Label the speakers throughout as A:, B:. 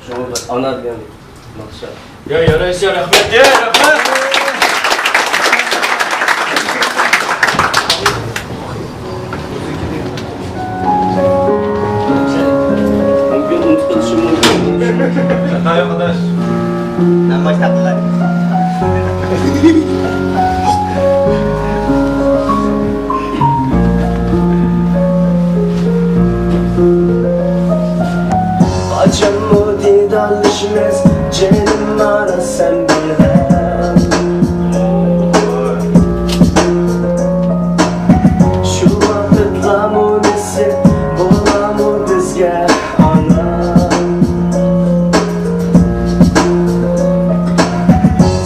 A: Şunu da ana diyen nakşa.
B: Ya reis ya rahmet ya rahmet.
A: Mümkün unutuluşum mümkün.
B: Şaka yok arkadaş.
C: Ben başlattılar.
A: Açan mı didarlaşmaz Cenim ara sen bilmem. Şu vakitla mı nesi Bola mı dizgah ana.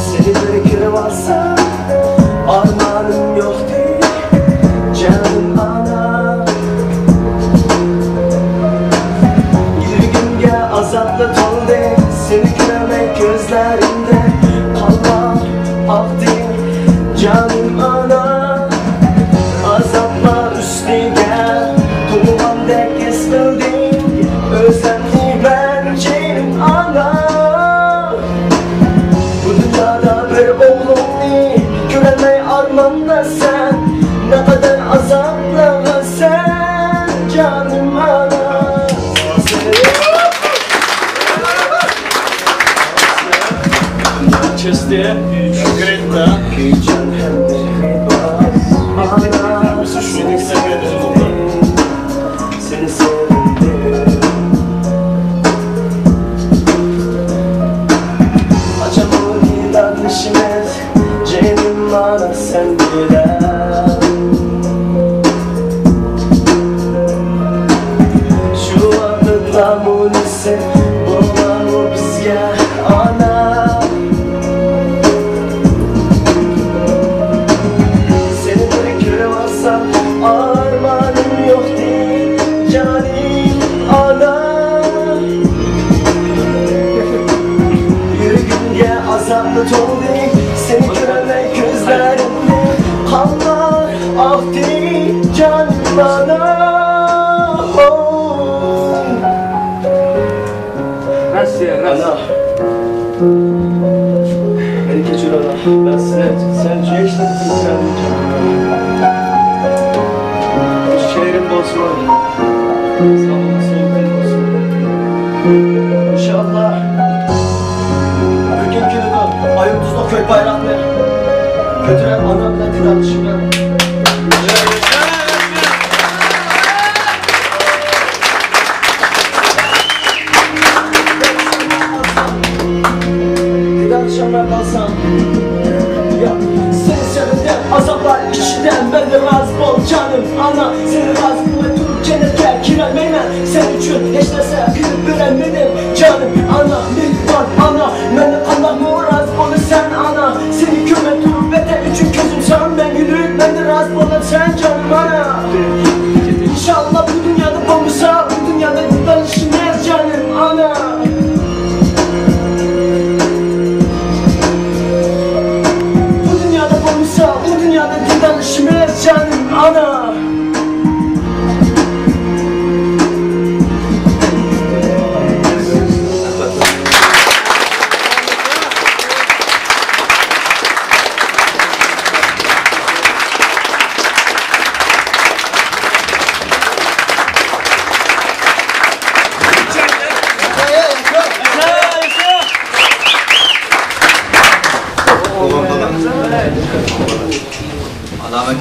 A: Seni bırakır varsa armağanım yok değil Canım ana. Azapla doldu seni görmek gözlerinde. Allah aktı canım ana. Azapla üstü gel Duman'da kesildin. Özlemli ben canım ana. Bu dünyada bir oğlum göremey armağanla sen. Ne kadar azapla sen canım ana.
B: Kesti. Şükür et de. Mesela şunu diksen geleceğiz ondan.
A: Seni sevindim. Acaba didarlaşmaz Cenim bana sen bilen. Şu vakitla munisi Bola mı bizge ana. Armağanım yok değil canım ana. Yüreğimde azaplı doldu seni görmek gözlerimde. Kanlar aktı canım ana. Ana beni geçir ana. Ben sen geçtin şehrin bozma. Sağ olasın olsun. İnşallah bugünkü de Ayıldız'da köy bayramı götüren anamla direnişime. Direnişime kalsam ya seni sevdim azaplar içinden ben de razı ol canım ana. Seni razı bulup cennete giremeyim. Sen için hiç neyse gülüp veremedim canım ana. Milvan ana beni kanlamı razı ol sen ana. Seni küme durup bete üçün gözüm sen ben gülüp ben de razı ol sen canım ana. İnşallah bu dünyada bombusa bu dünyada danışmaz canım ana. Bu dünyada dindanışmaz canım ana.
C: Alamet